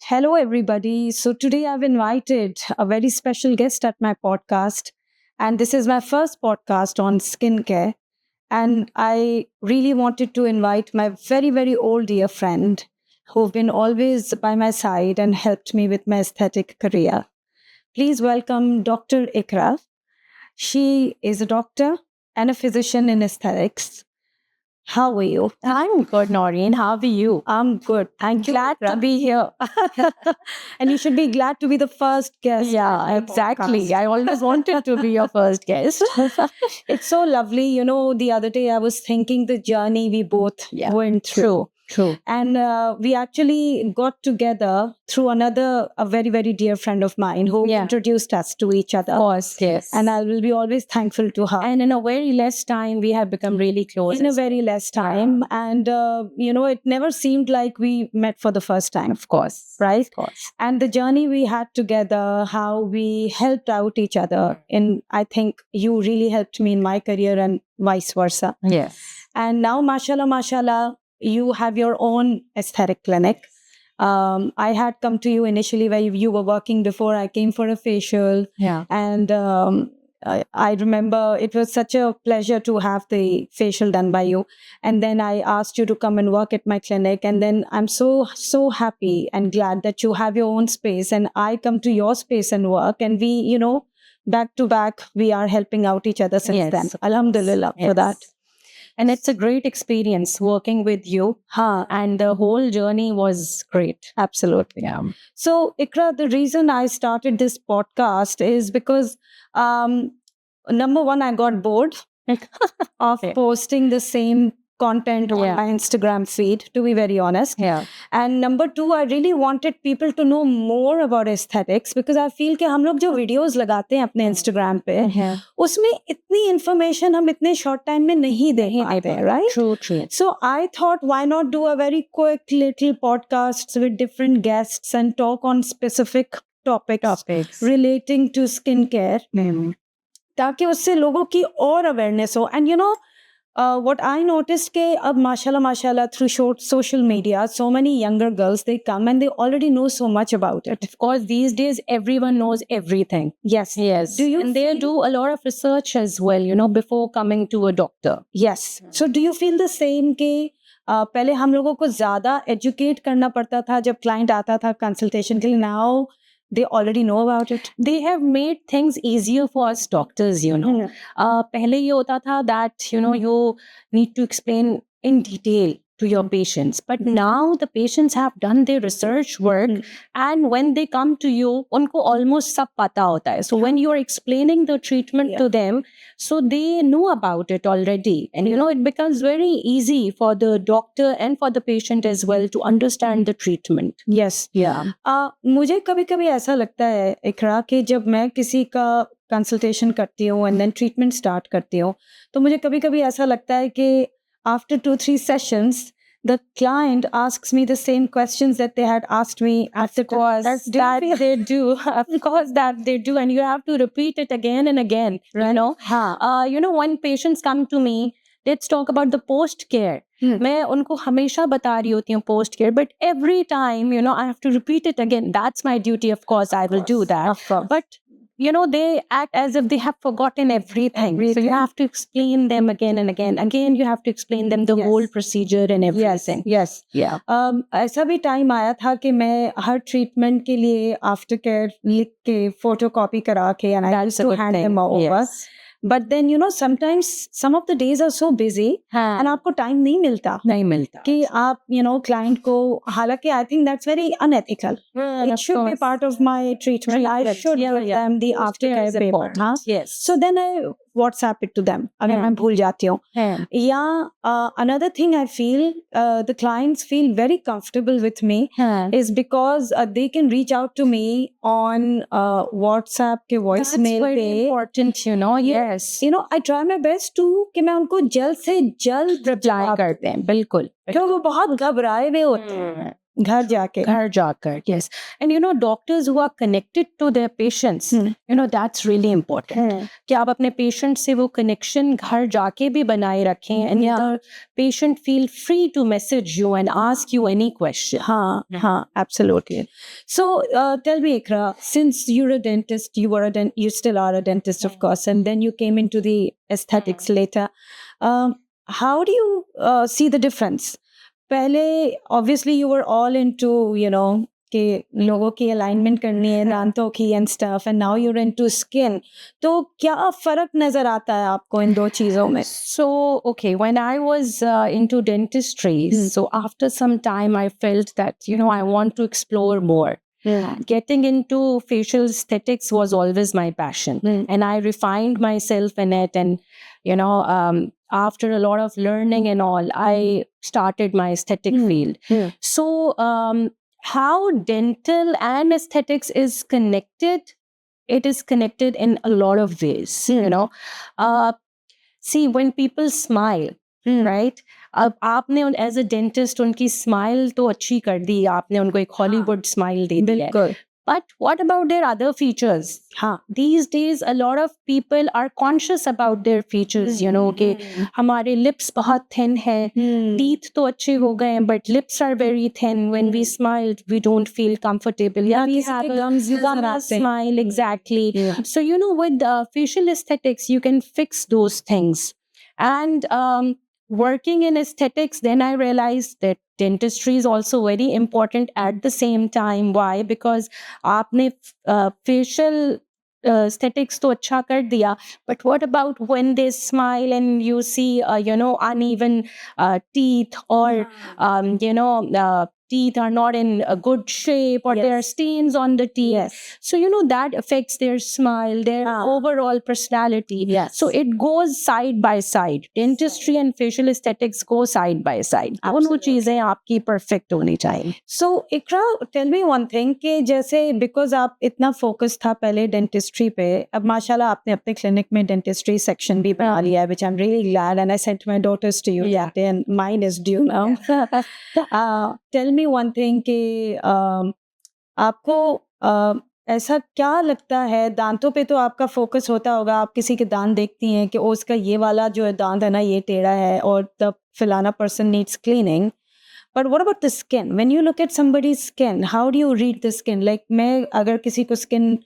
Hello, everybody. So, today I've invited a very special guest at my podcast. And this is my first podcast on skincare. And I really wanted to invite my very, very old dear friend who've been always by my side and helped me with my aesthetic career. Please welcome Dr. Ikra. She is a doctor and a physician in aesthetics. How are you? I'm good, Noreen. How are you? I'm good. Thank you. Glad to Ikra. be here. And you should be glad to be the first guest. Yeah, on my exactly. podcast. I always wanted to be your first guest. It's so lovely. You know, the other day I was thinking the journey we both Yeah, went through. True. And we actually got together through a very, very dear friend of mine who Yeah. introduced us to each other. Of course, yes. And I will be always thankful to her. And in a very less time, we have become really close. In a very less time. And, it never seemed like we met for the first time. Of course. Right? Of course. And the journey we had together, how we helped out each other. I think you really helped me in my career and vice versa. Yes. And now, mashallah, you have your own aesthetic clinic. I had come to you initially where you were working before. I came for a facial. Yeah. And I remember it was such a pleasure to have the facial done by you. And then I asked you to come and work at my clinic. And then I'm so happy and glad that you have your own space. And I come to your space and work. And we, back to back, we are helping out each other since Yes, then. of course. Alhamdulillah for Yes. that. And it's a great experience working with you. And the whole journey was great. Absolutely. Yeah. So, Ikra, the reason I started this podcast is because, number one, I got bored of Okay. posting the same content on Yeah. my Instagram feed, to be very honest. Yeah. And number two, I really wanted people to know more about aesthetics because I feel कि हम लोग जो videos लगाते हैं अपने Instagram पे, Yeah. उसमें इतनी information हम इतने short time में नहीं दे पाते हैं, right? True. So I thought, why not do a very quick little podcast with different guests and talk on specific topics relating to skincare, ताकि उससे लोगों की और awareness हो. And what I noticed ke ab mashallah through social media, so many younger girls, they come and they already know so much about it. Of course, these days everyone knows everything. Yes. And they do a lot of research as well, before coming to a doctor. Yes. So do you feel the same कि पहले हम लोगों को ज़्यादा educate करना पड़ता था जब client आता था consultation के लिए? Now they already know about it. They have made things easier for us doctors, पहले ये होता था that, you need to explain in detail to your patients. But now the patients have done their research work and when they come to you, उनको almost सब पता होता है. So when you are explaining the treatment to them, so they know about it already. And it becomes very easy for the doctor and for the patient as well to understand the treatment. Yes. Yeah. मुझे कभी-कभी ऐसा लगता है इकरा कि जब मैं किसी का कंसल्टेशन करती हूँ and then treatment start करती हूँ, तो मुझे कभी-कभी ऐसा लगता है कि after 2-3 sessions, the client asks me the same questions that they had asked me at the course. They do. Of course that they do. And you have to repeat it again and again. When patients come to me, let's talk about the post-care. मैं उनको हमेशा बता रही होती हूँ post-care. But every time, I have to repeat it again. That's my duty. Of course, I will do that. Of course. But they act as if they have forgotten everything. So you have to explain them again and again. Again, you have to explain them the whole procedure and everything. Yes. Yeah. ऐसा भी time आया था कि मैं हर treatment के लिए after care लिख के फोटोकॉपी करा के and I used to hand them over. Yes. But then sometimes some of the days are so busy and आपको टाइम नहीं मिलता नहीं मिलता कि आप क्लाइंट को, हालांकि I think that's very unethical. It should be part of my treatment. I should give them the aftercare paper. Yes. So then I WhatsApp it to them अगर मैं भूल जाती हूँ. Yeah. Another thing I feel the clients feel very comfortable with me is because they can reach out to me on WhatsApp के voice mail That's very पे. important, Yes. I try my best to कि मैं उनको जल्द से जल्द reply करते हैं बिल्कुल क्यों वो बहुत घबराए हुए होते हैं. घर जाके घर जाकर, yes. And you know, doctors who are connected to their patients, you know, that's really important. कि आप अपने patient से वो connection घर जाके भी बनाए रखें, and the patient feel free to message you and ask you any question. हाँ, absolutely. So tell me, Ikra, since you're a dentist, you still are a dentist, of course, and then you came into the aesthetics later. How do you see the difference? पहले obviously you were all into, you know, कि लोगों की alignment करनी है दांतों की and stuff, and now you're into skin. तो क्या फर्क नजर आता है आपको इन दो चीजों में? So, okay, when I was into dentistry, so after some time, I felt that, you know, I want to explore more. Getting into facial aesthetics was always my passion, and I refined myself in it. And, you know, after a lot of learning and all, I started my aesthetic field. So, how dental and aesthetics is connected? It is connected in a lot of ways, you know. See, when people smile, right? अब आपने as a dentist उनकी smile तो अच्छी कर दी, आपने उनको एक Hollywood smile दे दी है. But what about their other features? These days, a lot of people are conscious about their features, you know, कि हमारे lips बहुत thin है, teeth तो अच्छे हो गए हैं, but lips are very thin. When we smile, we don't feel comfortable. Yeah, we have a gum smile, exactly. So, you know, with facial aesthetics, you can fix those things. And working in aesthetics, then I realized that dentistry is also very important at the same time. Why? Because आपने facial aesthetics तो अच्छा कर दिया, but what about when they smile and you see you know, uneven teeth, or you know, teeth are not in a good shape, or there are stains on the teeth. So, you know, that affects their smile, their overall personality. So it goes side by side. Dentistry and facial aesthetics go side by side. दोनों चीजें आपकी perfect होनी चाहिए. So Ikra, tell me one thing कि जैसे because आप इतना focus था पहले dentistry पे, अब माशाल्लाह आपने अपने clinic में dentistry section भी बना लिया है, which I'm really glad, and I sent my daughters to you that day, and mine is due now. Tell me one thing कि आपको ऐसा क्या लगता है, दांतों पे तो आपका फोकस होता होगा, आप किसी के दांत देखती हैं कि उसका ये वाला जो दांत है ना ये टेढ़ा है और द फलाना person needs cleaning. But what about the skin? When you look at somebody's skin, how do you read the skin? Like मैं अगर किसी को skin,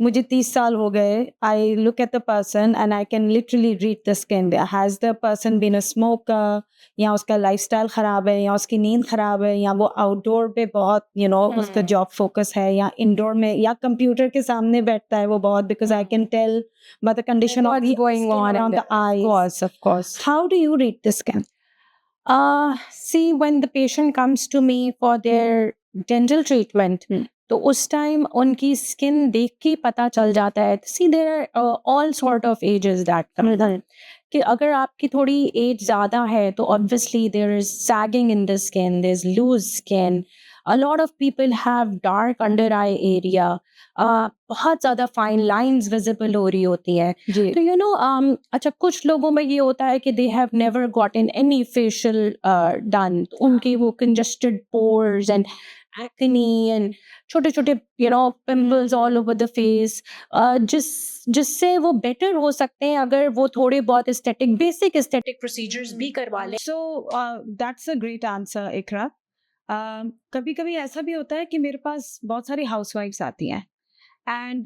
मुझे 30 साल हो गए, I look at the person and I can literally read the skin. Has the person been a smoker? या उसका lifestyle खराब है, या उसकी नींद खराब है, या वो outdoor पे बहुत, you know, उसका job focus है, या indoor में, या computer के सामने बैठता है वो बहुत, because I can tell by the condition of What's going on around the eyes. Of course. How do you read the skin? See, when the patient comes to me for their dental treatment, तो उस time उनकी skin देख के पता चल जाता है. See, there are all sort of ages that come. कि अगर आपकी थोड़ी एज ज़्यादा है तो obviously there is sagging in the skin, there's loose skin. A lot of people have dark under eye area. बहुत ज़्यादा फाइन लाइंस विजिबल हो रही होती हैं. तो यू नो, अच्छा, कुछ लोगों में ये होता है कि they have never gotten any facial done. उनके वो congested pores and acne and छोटे छोटे, you know, pimples all over the face, जिससे वो बेटर हो सकते हैं अगर वो थोड़े बहुत बेसिक एस्थेटिक प्रोसीजर्स भी करवा लें. So that's a great answer, Ikra. कभी कभी ऐसा भी होता है कि मेरे पास बहुत सारी हाउसवाइफ्स आती हैं and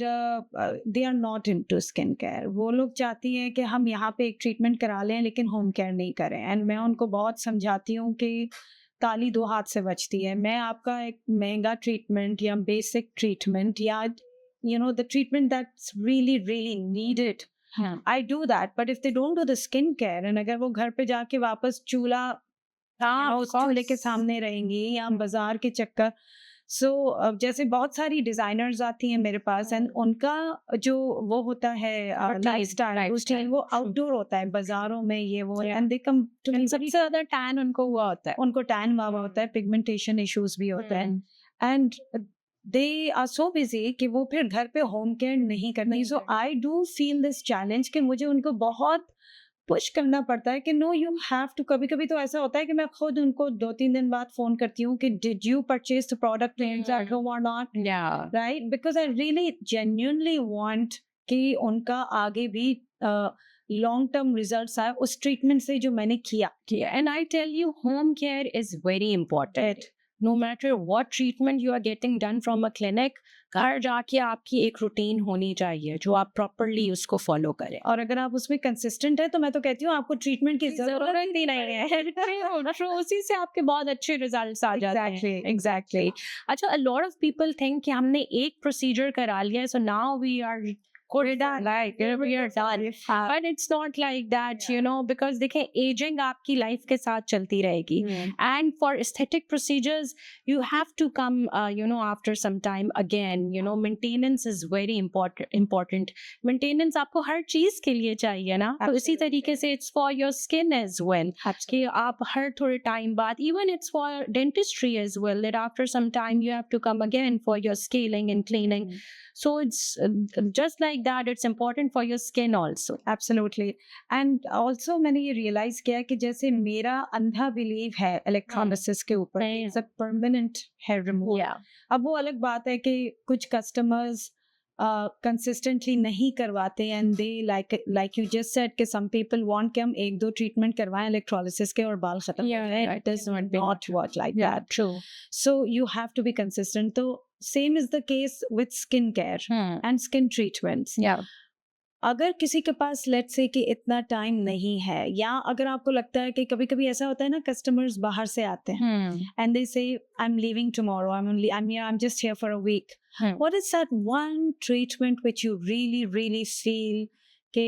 they are not into skin care. वो लोग चाहती हैं कि हम यहाँ पे एक ट्रीटमेंट करा लें लेकिन होम केयर नहीं करें, एंड मैं उनको बहुत समझाती हूँ कि ताली दो हाथ से बचती है. मैं आपका एक महंगा ट्रीटमेंट या बेसिक ट्रीटमेंट या you know the treatment that's really needed, I do that. But if they don't do the skin care, and अगर वो घर पे जाके वापस चूल्हा उस चूल्हे के सामने रहेंगी या बाजार के चक्कर. सो जैसे बहुत सारी डिजाइनर्स आती हैं मेरे पास, एंड उनका जो वो होता है लाइफस्टाइल वो आउटडोर होता है, बाजारों में ये वो, and they come to me. सबसे ज्यादा टैन उनको हुआ होता है, उनको टैन हुआ होता है, पिगमेंटेशन इश्यूज भी होते हैं, and they are so busy कि वो फिर घर पे होम केयर नहीं करती. So I do feel this challenge कि मुझे उनको बहुत पुश करना पड़ता है कि नो यू हैव टू। कभी कभी तो ऐसा होता है कि मैं खुद उनको 2-3 दिन बाद फोन करती हूँ कि did you purchase the product at home और not, Yeah. Right, because I really genuinely want कि उनका आगे भी लॉन्ग टर्म रिजल्ट्स आए उस ट्रीटमेंट से जो मैंने किया। Yeah, and I tell you, home care is very important. No matter what treatment you are getting done from a clinic, घर जाके आपकी एक रूटीन होनी चाहिए जो आप प्रॉपरली उसको फॉलो करें। और अगर आप उसमें कंसिस्टेंट है तो मैं तो कहती हूँ आपको ट्रीटमेंट की जरूरत ही नहीं है। तो उसी से आपके बहुत अच्छे रिजल्ट्स आ जाते हैं। एग्जैक्टली। अच्छा, a lot of people think कि हमने एक प्रोसीजर करा लिया, so now we are we're done, like we are done, but it's not like that, you know, because देखें aging आपकी लाइफ के साथ चलती रहेगी, and for aesthetic procedures you have to come you know, after some time again, you know, maintenance is very important. Maintenance आपको हर चीज के लिए चाहिए ना, तो इसी तरीके से it's for your skin as well, कि आप हर थोड़े टाइम बाद, even it's for dentistry as well, that after some time you have to come again for your scaling and cleaning. So it's just like that, it's important for your skin also. Absolutely. And also मैंने ये realize किया कि जैसे मेरा अंधा believe है electrolysis के ऊपर, it's a permanent hair removal. Yeah. अब वो अलग बात है कि कुछ customers consistently नहीं करवाते, and they like you just said कि some people want कि हम 1-2 treatment करवाएं electrolysis के और बाल खत्म। Yeah, it does not work like yeah, that. true. So you have to be consistent. तो same is the case with skin care and skin treatments. Yeah. अगर किसी के पास लेट्स से कि इतना टाइम नहीं है, या अगर आपको लगता है कि कभी कभी ऐसा होता है ना, कस्टमर्स बाहर से आते हैं and they say I am leaving tomorrow, I am just here for a week, what is that one treatment which you really really feel कि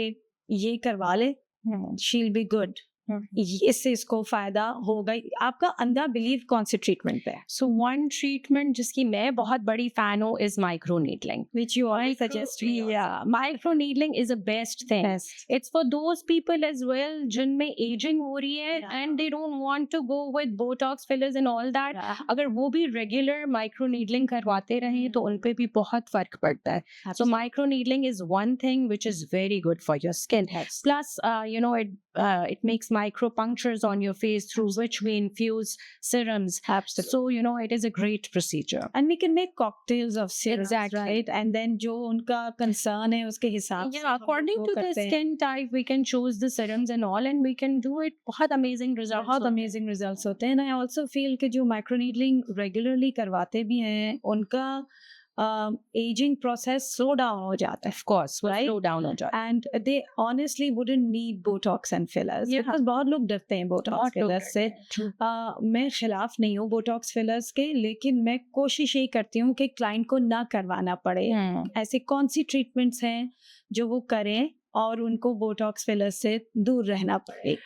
ये करवा ले, शी विल बी गुड, इससे इसको फायदा होगा? आपका अंधा बिलीव कौन से ट्रीटमेंट पे है? So one treatment जिसकी मैं बहुत बड़ी fan हूँ is microneedling, which you always suggest me. Yeah, microneedling is the best thing. It's for those people as well जिनमें aging हो रही है and they don't want to go with Botox fillers and all that. अगर वो भी regular microneedling करवाते रहें तो उन पे भी बहुत फर्क पड़ता है. So microneedling is one thing which is very good for your skin. Plus, you know, it makes micro punctures on your face through which we infuse serums. Absolutely. So, you know, it is a great procedure. And we can make cocktails of serums, exactly. right? And then जो उनका concern है उसके हिसाब से, yeah, according to the skin type, we can choose the serums and all, and we can do it. बहुत amazing results. बहुत amazing results होते हैं. And I also feel कि जो microneedling regularly करवाते भी हैं, उनका aging process slow down हो जाता है. Of course, right? Slow down हो जाता है. And they honestly wouldn't need Botox and fillers. Yeah. Because बहुत लोग डरते हैं Botox fillers से. मैं खिलाफ नहीं हूँ Botox fillers के, लेकिन मैं कोशिश यही करती हूँ कि क्लाइंट को ना करवाना पड़े. ऐसे कौन सी ट्रीटमेंट्स हैं जो वो करें और उनको Botox fillers से दूर रहना पड़े?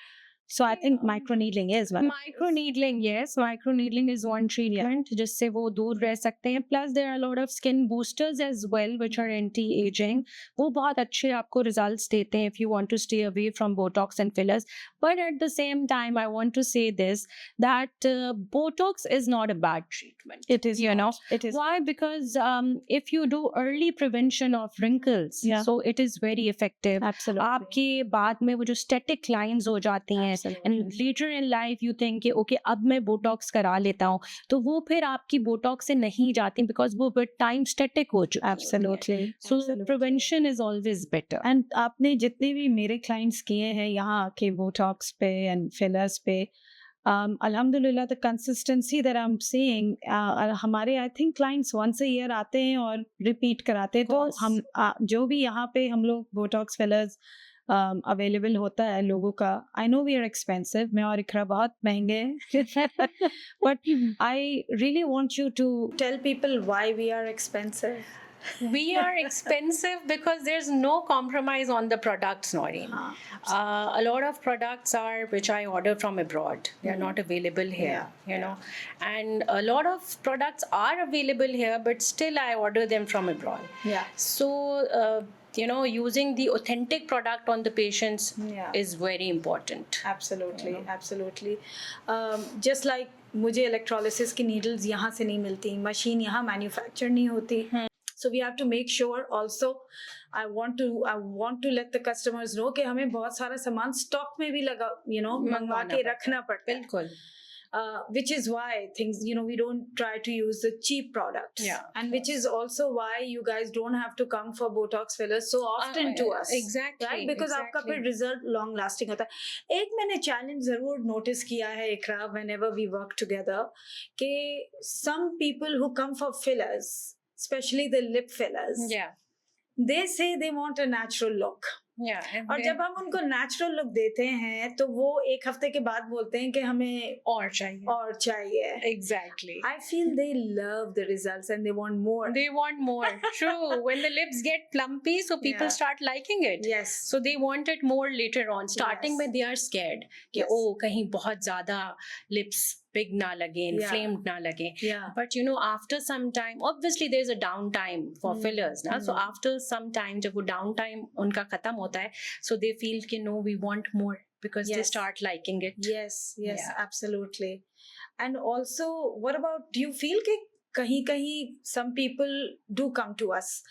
So I think microneedling is one. Microneedling, yes, microneedling is one treatment जिससे वो दूर रह सकते हैं. Plus there are a lot of skin boosters as well which are anti-aging. वो बहुत अच्छे आपको results देते हैं if you want to stay away from Botox and fillers. But at the same time, I want to say this, that Botox is not a bad treatment. It is, you know. It is. Why? Because if you do early prevention of wrinkles, so it is very effective. Absolutely. आपके बाद में वो जो static lines हो जाती हैं, and later in life you think कि okay अब मैं Botox करा लेता हूँ, तो वो फिर आपकी Botox से नहीं जाती because वो with time static हो चुकी है. Absolutely. So prevention is always better. And आपने जितने भी मेरे clients किए हैं यहाँ के Botox पे and fillers पे, alhamdulillah the consistency that I'm seeing, हमारे I think clients once a year आते हैं और repeat कराते हैं. तो हम जो भी यहाँ पे हम लोग Botox fillers अवेलेबल होता है लोगों का, I know we are expensive, मैं और इकरा बहुत महंगे हैं, but I really want you to tell people why we are expensive. We are expensive because there's no compromise on the products, Noreen. A lot of products are which I order from abroad. They are not available here, you know. And a lot of products are available here, but still I order them from abroad. Yeah. So, you know, using the authentic product on the patients is very important. Absolutely, absolutely. Just like मुझे electrolysis की needles यहाँ से नहीं मिलती, machine यहाँ manufacture नहीं होती. So we have to make sure also, I want to let the customers know कि हमें बहुत सारा सामान stock में भी लगा, मंगवा मंगवाना के पड़ता है। रखना पड़ता है. बिल्कुल. Which is why things, we don't try to use the cheap products. Yeah, And which is also why you guys don't have to come for Botox fillers so often to us. Exactly. Right? Because आपका फिर result long lasting होता है. एक मैंने challenge जरूर notice किया है इकरा, whenever we work together, कि some people who come for fillers, especially the lip fillers, Yeah. they say they want a natural look. Yeah. और जब हम उनको नेचुरल लुक देते हैं तो वो एक हफ्ते के बाद बोलते हैं कि हमें और चाहिए. Exactly. I feel they love the results and they want more. They want more. True. When the lips get plumpy, so people Yeah. start liking it. Yes. So they want it more later on. Starting Yes. with they are scared कि Yes. कहीं बहुत ज़्यादा lips big ना लगे, inflamed ना लगे. Yeah. But after some time, obviously there's a downtime for fillers ना. So after some time जब वो downtime उनका खत्म होता है, so they feel कि no, we want more because they Yes. start liking it. Yes, Yeah. absolutely. And also, what about, do you feel कि कहीं some people do come to us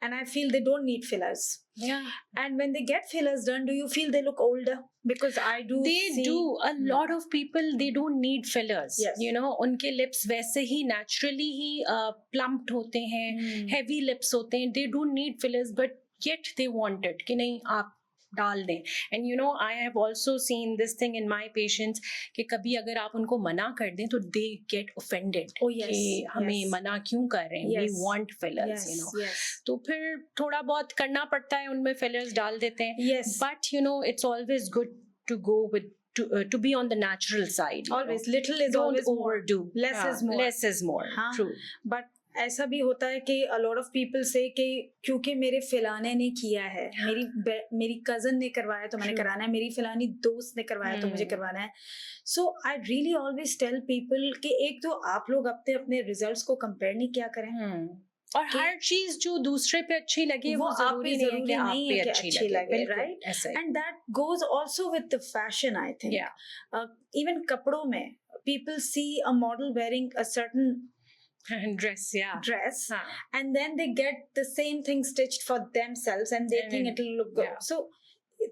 and I feel they don't need fillers. Yeah. And when they get fillers done, do you feel they look older? Because I do They do. A lot of people, they don't need fillers. Yes. उनके lips वैसे ही naturally ही plumped होते हैं, heavy lips होते हैं. They don't need fillers, but yet they want it. कि नहीं आप डाल दें. And I have also seen this thing in my patients कि कभी अगर आप उनको मना कर दें तो they get offended. Oh, yes. कि हमें Yes. मना क्यों कर रहे हैं? Yes. We want fillers. Yes. Yes. तो फिर थोड़ा बहुत करना पड़ता है, उनमें fillers डाल देते हैं. Yes. But it's always good to go with to be on the natural side. Always. Little is Don't always more. overdo. Less is more. Less is more. हाँ. True. But ऐसा भी होता है कि a lot of people say कि क्योंकि मेरे फिलाने ने किया है, मेरी कजन ने करवाया तो मैंने कराना है, मेरी फिलानी दोस्त ने करवाया तो मुझे करवाना है. So I really always tell people कि एक तो आप लोग अपने रिजल्ट्स को कंपेयर नहीं किया करें. और हर चीज जो दूसरे पे अच्छी लगे वो आप पे जरूरी नहीं है जरूरी कि आप नहीं पे है कि अच्छी अच्छी लगे, बिल्कुल, right? ऐसा ही. And that goes also with the fashion, I think. Yeah. Even कपड़ों में people see a model wearing a certain dress, yeah. dress, हाँ. and then they get the same thing stitched for themselves and they think it'll look good. Yeah. So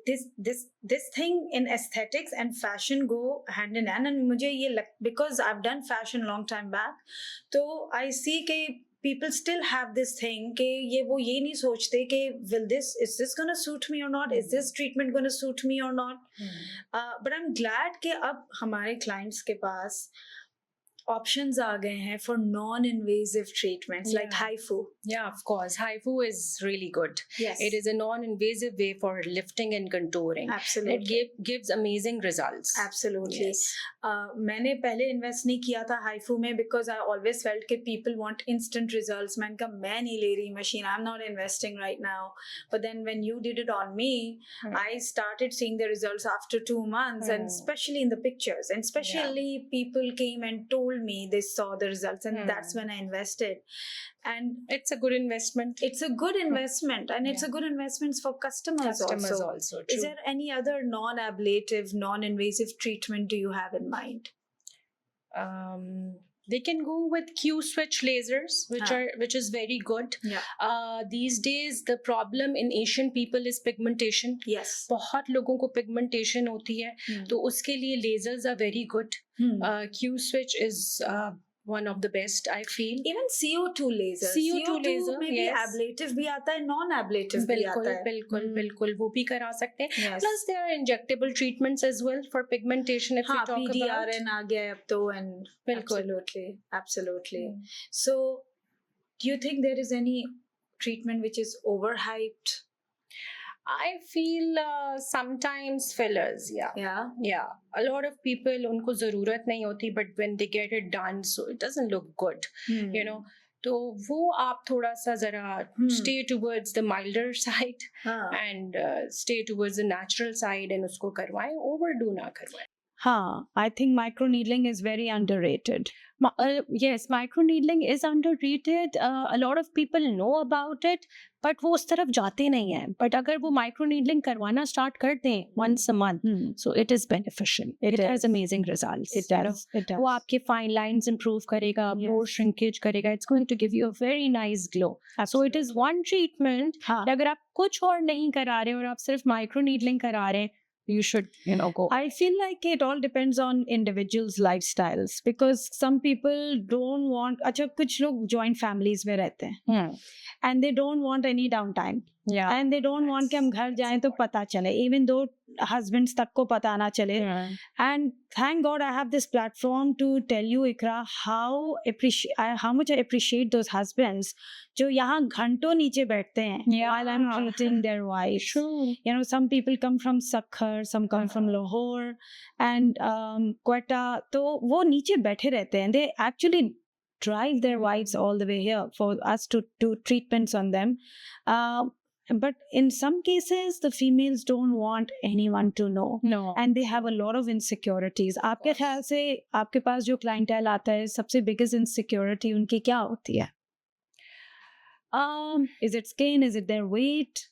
this thing in aesthetics and fashion go hand in hand, and मुझे ये because I've done fashion long time back, तो I see कि people still have this thing कि वो ये नहीं सोचते कि is this gonna suit me or not, is this treatment gonna suit me or not. But I'm glad कि अब हमारे clients के पास options आ गए हैं for non-invasive treatments like HIFU. Yeah, of course. HIFU is really good. Yes. It is a non-invasive way for lifting and contouring. Absolutely. It gives amazing results. Absolutely. Yes. मैंने पहले invest नहीं किया था HIFU में because I always felt कि people want instant results. मैंने कहा मैं नहीं ले रही machine. I'm not investing right now. But then when you did it on me, I started seeing the results after 2 months, and especially in the pictures. And especially people came and told me they saw the results, and that's when I invested. And it's a good investment. It's a good investment, and it's a good investment for customers also. True. Is there any other non-ablative, non-invasive treatment do you have in mind? They can go with Q-switch lasers, which is very good. Yeah. These days, the problem in Asian people is pigmentation. Yes. बहुत लोगों को pigmentation होती है, तो उसके लिए lasers are very good. Q-switch is one of the best, I feel. Even CO2 laser. CO2 laser, में भी ablative भी आता है, non-ablative भी आता है. बिल्कुल वो भी करा सकते हैं. Yes. Plus there are injectable treatments as well for pigmentation if we talk about. PDRN आ गया अब तो, and absolutely. So do you think there is any treatment which is overhyped? I feel sometimes fillers, yeah. A lot of people उनको ज़रूरत नहीं होती, but when they get it done, so it doesn't look good, तो वो आप थोड़ा सा ज़रा stay towards the milder side and stay towards the natural side and उसको करवाएं, overdo ना करवाएं. हाँ, I think microneedling is very underrated. Yes, microneedling is underrated. A lot of people know about it, but वो उस तरफ जाते नहीं हैं. But अगर वो microneedling करवाना start कर दें once a month, so it is beneficial. It has is. amazing results. It you know. does. It does. वो आपके fine lines improve करेगा, pore Yes. shrinkage करेगा. It's going to give you a very nice glow. So it is one treatment. हाँ. अगर आप कुछ और नहीं करा रहे और आप सिर्फ microneedling करा रहे हैं, you should, go. I feel like it all depends on individuals' lifestyles because some people don't want. अच्छा कुछ लोग joint families में रहते हैं and they don't want any downtime. Yeah. And they don't want कि हम घर जाएं तो पता चले, even though husbands तक को पता ना चले. And thank God I have this platform to tell you, Ikra, how much I appreciate those husbands जो यहाँ घंटों नीचे बैठते हैं while I'm treating their wives. True. You know, some people come from Sakhar, some come from Lahore and Quetta. तो वो नीचे बैठे रहते हैं. They actually drive their wives all the way here for us to do treatments on them. But in some cases, the females don't want anyone to know. No. And they have a lot of insecurities. आपके ख्याल से आपके पास जो clientele आता है, सबसे biggest insecurity उनकी क्या होती है? Is it skin? Is it their weight?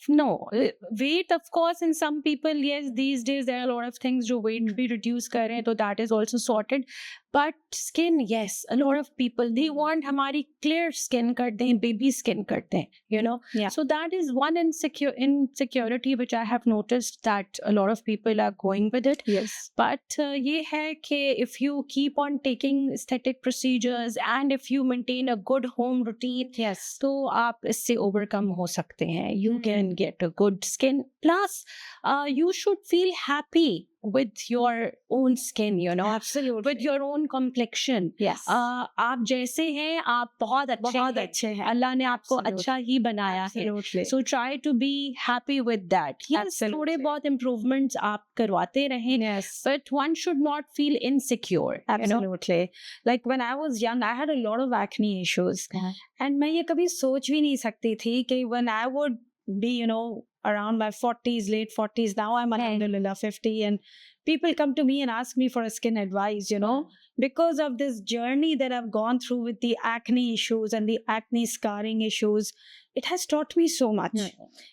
No. Weight, of course, in some people, yes, these days there are a lot of things जो weight भी reduce कर रहे हैं, तो that is also sorted. But skin, yes, a lot of people, they want हमारी clear skin कर दें, baby skin कर दें, Yeah. So that is one insecurity which I have noticed that a lot of people are going with it. Yes. But ये है कि if you keep on taking aesthetic procedures and if you maintain a good home routine, Yes. तो आप इससे overcome हो सकते हैं. You can get a good skin. Plus, you should feel happy with your own skin, Absolutely. with your own complexion. Yes. आप जैसे हैं, आप बहुत अच्छे हैं. अल्लाह ने आपको अच्छा ही बनाया है. Absolutely. So try to be happy with that. Yes, Absolutely. थोड़े बहुत improvements आप करवाते रहें. Yes. But one should not feel insecure. Absolutely. Like when I was young, I had a lot of acne issues. And मैं ये कभी सोच भी नहीं सकती थी कि when I would be, around my 40s, late 40s, now I'm alhamdulillah 50 and people come to me and ask me for a skin advice, because of this journey that I've gone through with the acne issues and the acne scarring issues. It has taught me so much.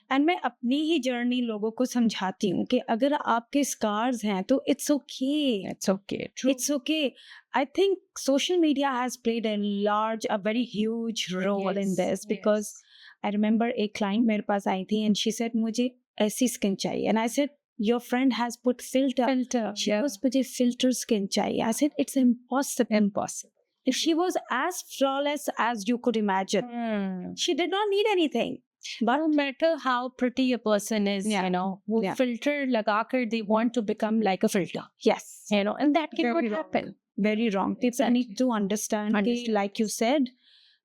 And मैं अपनी ही journey लोगों को समझाती हूँ कि अगर आपके scars हैं तो it's okay. It's okay. True. It's okay. I think social media has played a very huge role in this because I remember a client मेरे पास आई थी and she said मुझे ऐसी skin चाहिए. And I said, your friend has put filter. She goes, मुझे filter skin चाहिए. I said, it's impossible. If she was as flawless as you could imagine, she did not need anything. But no matter how pretty a person is, वो filter लगाकर they want to become like a filter. Yes. And that can not happen. Very wrong. People need to understand. Like you said,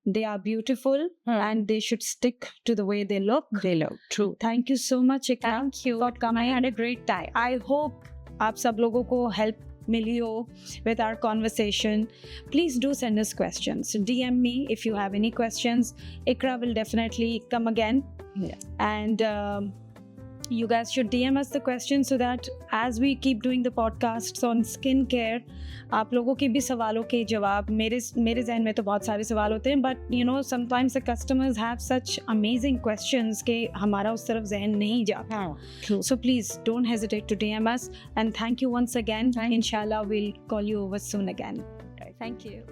they are beautiful and they should stick to the way they look. True. Thank you so much, Ikra. Thank you for coming. I had a great time. I hope आप सब लोगों को help मिली हो with our conversation. Please do send us questions. DM me if you have any questions. Ikra will definitely come again. Yeah. And you guys should DM us the questions so that as we keep doing the podcasts on skincare, आप लोगों के भी सवालों के जवाब मेरे ज़हन में तो बहुत सारे सवाल होते हैं, but sometimes the customers have such amazing questions कि हमारा उस तरफ ज़हन नहीं जाता. True. So please don't hesitate to DM us and thank you once again. Inshallah we'll call you over soon again. Thank you.